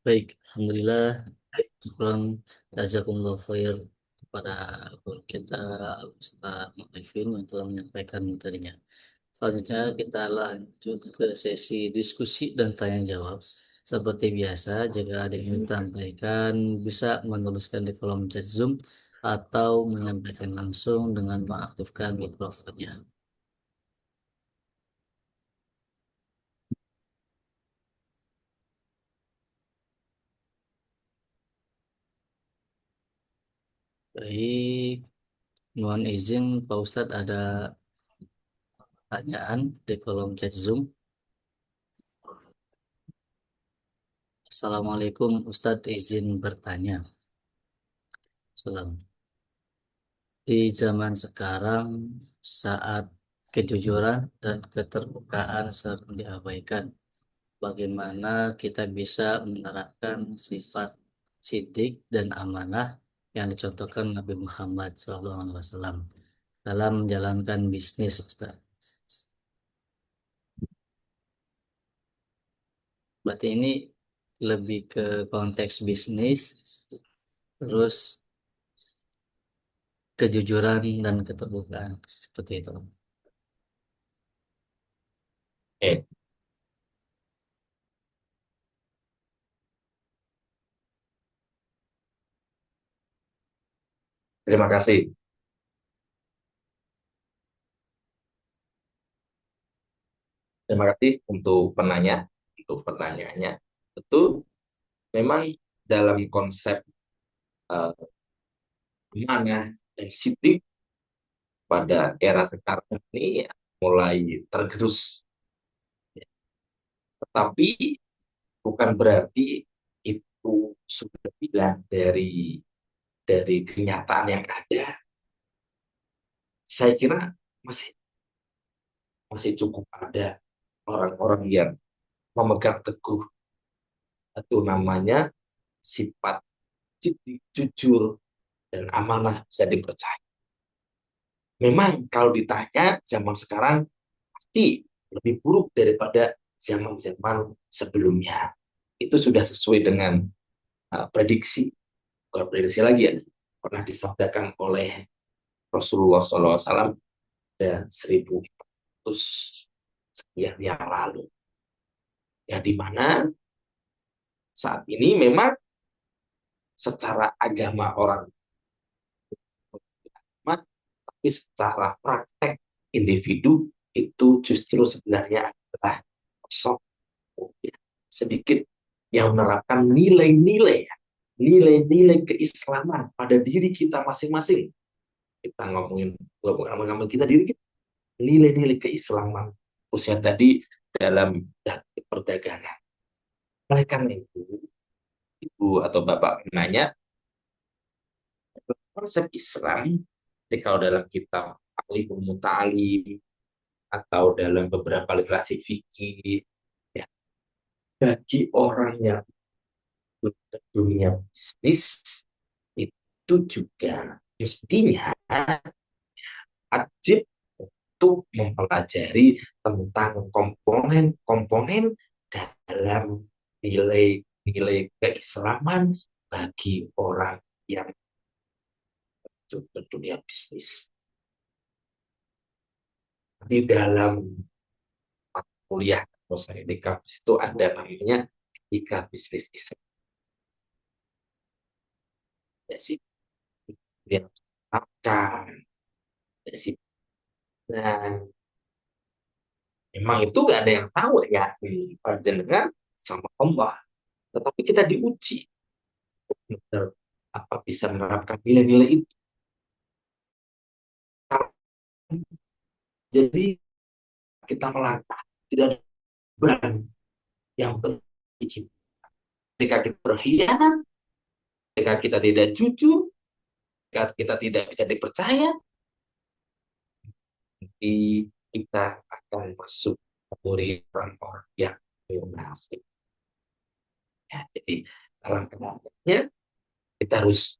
Baik, Alhamdulillah. Syukran, jazakumullah khair kepada guru kita Ustaz Maulifin yang telah menyampaikan materinya. Selanjutnya kita lanjut ke sesi diskusi dan tanya jawab. Seperti biasa, jika ada yang ingin disampaikan, bisa menuliskan di kolom chat Zoom atau menyampaikan langsung dengan mengaktifkan mikrofonnya. Baik, mohon izin Pak Ustadz ada pertanyaan di kolom chat Zoom. Assalamualaikum Ustadz, izin bertanya. Salam. Di zaman sekarang, saat kejujuran dan keterbukaan sering diabaikan, bagaimana kita bisa menerapkan sifat sidik dan amanah yang dicontohkan Nabi Muhammad SAW dalam menjalankan bisnis, Ustaz? Berarti ini lebih ke konteks bisnis, terus kejujuran dan keterbukaan seperti itu. Eh, terima kasih. Terima kasih untuk pertanyaannya. Betul, memang dalam konsep uh, amanah dan disiplin pada era sekarang ini mulai tergerus. Tetapi bukan berarti itu sudah hilang dari kenyataan yang ada. Saya kira masih masih cukup ada orang-orang yang memegang teguh itu namanya sifat jujur dan amanah bisa dipercaya. Memang kalau ditanya zaman sekarang pasti lebih buruk daripada zaman-zaman sebelumnya. Itu sudah sesuai dengan prediksi. Kalau prediksi lagi ya, pernah disabdakan oleh Rasulullah SAW dan 1400 sekian yang lalu. Ya di mana saat ini memang secara agama orang beragama, tapi secara praktek individu itu justru sebenarnya adalah sosok ya, sedikit yang menerapkan nilai-nilai keislaman pada diri kita masing-masing. Kita ngomongin kita diri kita, nilai-nilai keislaman khususnya tadi dalam perdagangan. Oleh karena itu, ibu atau bapak menanya konsep Islam, jadi kalau dalam kitab Alimul Muta'alim atau dalam beberapa literasi fikih, ya, bagi orang yang dunia bisnis itu juga mestinya wajib untuk mempelajari tentang komponen-komponen dalam nilai-nilai keislaman bagi orang yang dunia bisnis. Di dalam kuliah atau saya di kampus itu ada namanya etika bisnis Islam. Ya sih, dia terapkan, ya sih. Dan memang itu nggak ada yang tahu ya panjenengan sama Allah. Tetapi kita diuji apa bisa menerapkan nilai-nilai itu. Jadi kita melangkah tidak ada beban yang penting. Ketika kita berkhianat, ketika kita tidak jujur, ketika kita tidak bisa dipercaya, kita akan masuk kategori orang-orang yang munafik. Ya, jadi dalam keadaannya kita harus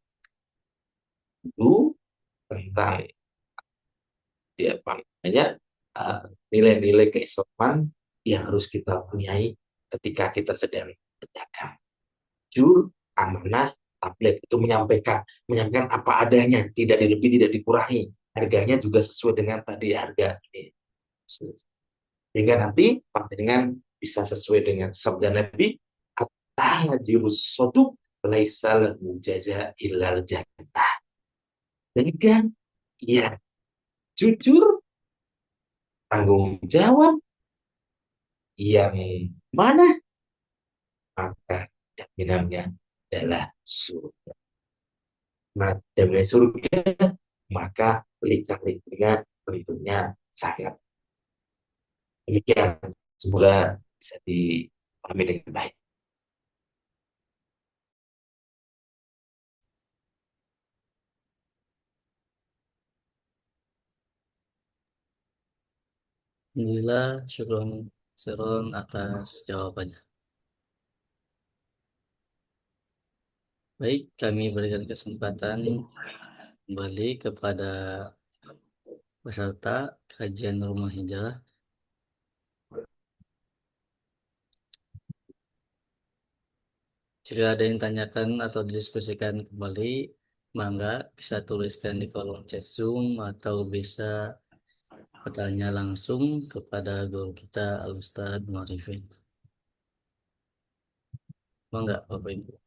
dulu tentang apa namanya nilai-nilai keislaman yang harus kita punyai ketika kita sedang berdagang. Jujur, amanah, tabligh itu menyampaikan apa adanya, tidak dilebih, tidak dikurangi. Harganya juga sesuai dengan tadi harga ini. Sehingga nanti dengan bisa sesuai dengan sabda Nabi, at-tajirus soduk laisa lahu jaza illal jannah. Dengan ya jujur, tanggung jawab yang mana maka jaminannya adalah surga. Nah, jaminan surga maka lika-likunya tentunya sangat demikian. Semoga bisa dipahami dengan baik. Alhamdulillah, syukur Seron atas jawabannya. Baik, kami berikan kesempatan kembali kepada peserta kajian rumah hijrah. Jika ada yang tanyakan atau didiskusikan kembali, mangga bisa tuliskan di kolom chat Zoom atau bisa bertanya langsung kepada guru kita Al-Ustadz Marifin. Mangga Bapak Ibu.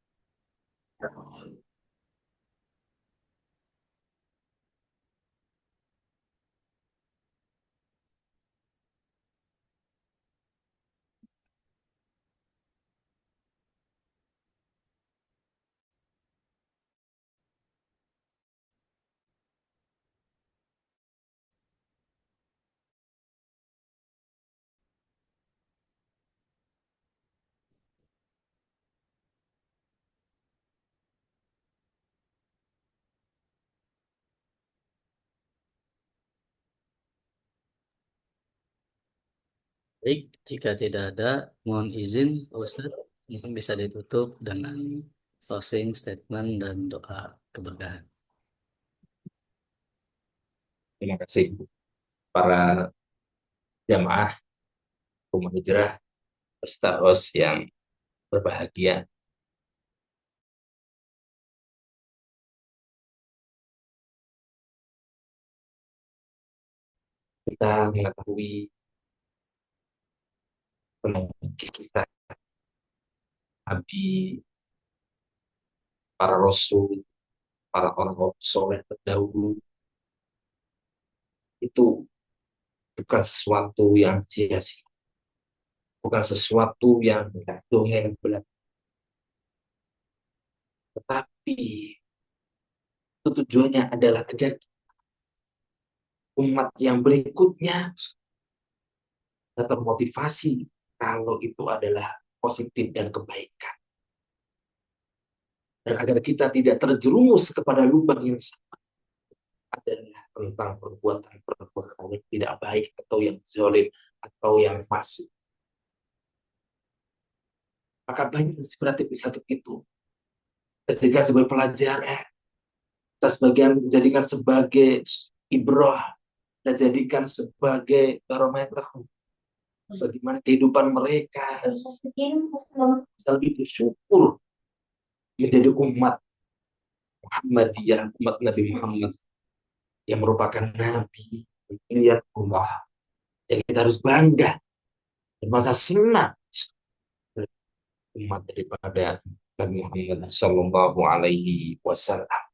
Baik, jika tidak ada, mohon izin Pak Ustadz, mungkin bisa ditutup dengan closing statement dan doa keberkahan. Terima kasih para jamaah rumah hijrah Ustaz yang berbahagia. Kita mengetahui tentang kisah Nabi, para rasul, para orang-orang soleh terdahulu itu bukan sesuatu yang sia-sia, bukan sesuatu yang dongeng belaka, tetapi itu tujuannya adalah agar umat yang berikutnya termotivasi kalau itu adalah positif dan kebaikan. Dan agar kita tidak terjerumus kepada lubang yang sama adalah tentang perbuatan-perbuatan yang tidak baik atau yang zalim atau yang fasik. Maka banyak inspiratif itu. Kita jadikan sebagai pelajaran, kita sebagian jadikan sebagai ibrah, kita jadikan sebagai barometer bagaimana kehidupan mereka bisa lebih bersyukur menjadi umat Muhammadiyah, umat Nabi Muhammad yang merupakan Nabi pilihan Allah. Yang kita harus bangga dan merasa senang umat daripada Nabi Muhammad Sallallahu Alaihi Wasallam.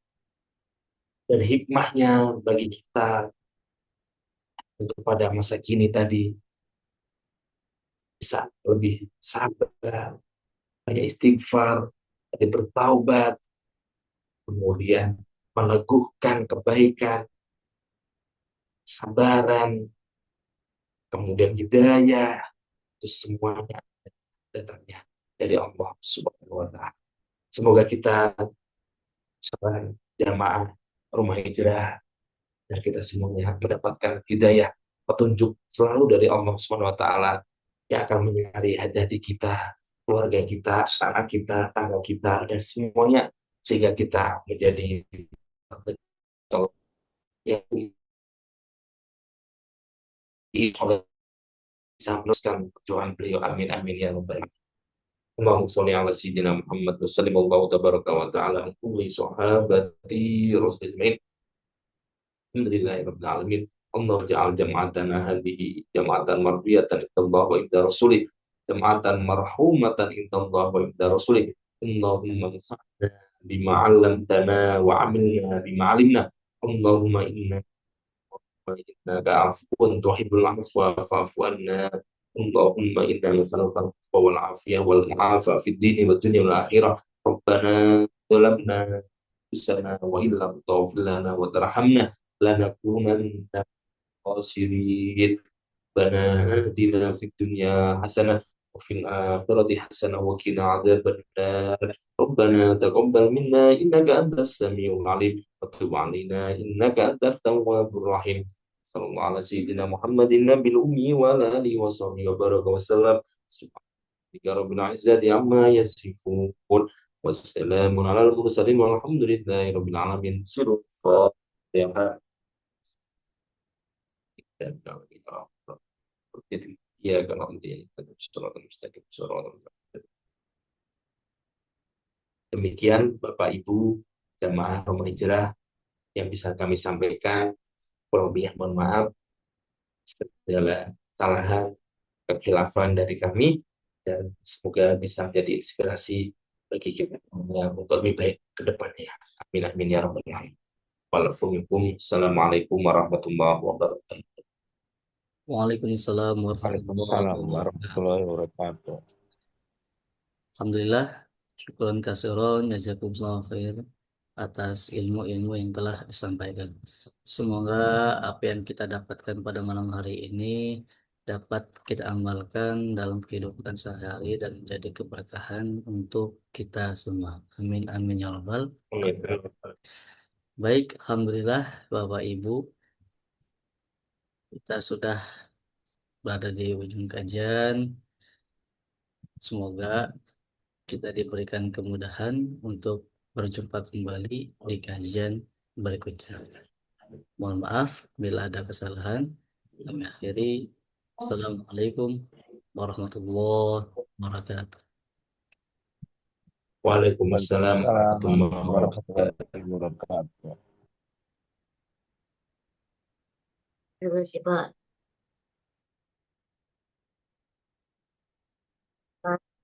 Dan hikmahnya bagi kita untuk pada masa kini tadi bisa lebih sabar, banyak istighfar, bertaubat, kemudian meneguhkan kebaikan, sabaran, kemudian hidayah, itu semuanya datangnya dari Allah Subhanahu wa taala. Semoga kita jamaah rumah hijrah dan kita semuanya mendapatkan hidayah petunjuk selalu dari Allah Subhanahu wa taala yang akan menyinari hati kita, keluarga kita, anak kita, tangga kita dan semuanya sehingga kita menjadi yang bisa meneruskan perjuangan beliau. Amin amin ya rabbal alamin. Allahumma sholli ala sayyidina Muhammad wa sallallahu tabaraka wa ta'ala ala kulli sahabati rasulillah. Alhamdulillahi rabbil alamin. Allah ja'al jam'atana hadhihi jam'atan mardiyatan indallah wa inda rasulih, jam'atan marhumatan indallah wa inda rasulih. Allahumma anfa'na bima 'allamtana wa 'amilna bima 'alimna. Allahumma innaka 'afuwun tuhibbul 'afwa fa'fu 'anna. Allahumma inna nas'aluka al-'afwa wal 'afiyah wal 'afa fid dini wad dunya wal akhirah. Rabbana zalamna anfusana wa illam taghfir lana wa tarhamna lanakunanna khasirin. Rabbana atina fid dunya hasanah wa fil akhirati hasanah wa qina adzabannar. Rabbana taqabbal minna innaka antas samiul alim wa tub alaina innaka antat tawwabur rahim. Sallallahu ala sayyidina Muhammadin nabil ummi wa ala alihi wa sahbihi wa baraka wa sallam. Subhanaka rabbil izzati amma yasifun. Wassalamun ala al-mursalin walhamdulillahi rabbil alamin. Sirul Fatihah. Dan kalau kita jadi ya kalau nanti kita surat mustaqim surat Demikian Bapak Ibu jamaah Romo Hijrah yang bisa kami sampaikan. Kurang lebihnya mohon maaf segala kesalahan, kekhilafan dari kami, dan semoga bisa menjadi inspirasi bagi kita untuk lebih baik ke depannya. Amin amin ya rabbal alamin. Assalamualaikum warahmatullahi wabarakatuh. Waalaikumsalam warahmatullahi Waalaikumsalam wabarakatuh. warahmatullahi wabarakatuh. Alhamdulillah, syukuran kasiron, jazakumullah khair atas ilmu-ilmu yang telah disampaikan. Semoga apa yang kita dapatkan pada malam hari ini dapat kita amalkan dalam kehidupan sehari-hari dan menjadi keberkahan untuk kita semua. Amin amin ya rabbal. Amin. Baik, alhamdulillah Bapak Ibu, kita sudah berada di ujung kajian. Semoga kita diberikan kemudahan untuk berjumpa kembali di kajian berikutnya. Mohon maaf bila ada kesalahan. Kami akhiri. Assalamualaikum warahmatullahi wabarakatuh. Waalaikumsalam Waalaikumsalam warahmatullahi wabarakatuh. warahmatullahi wabarakatuh. Terima kasih, Pak.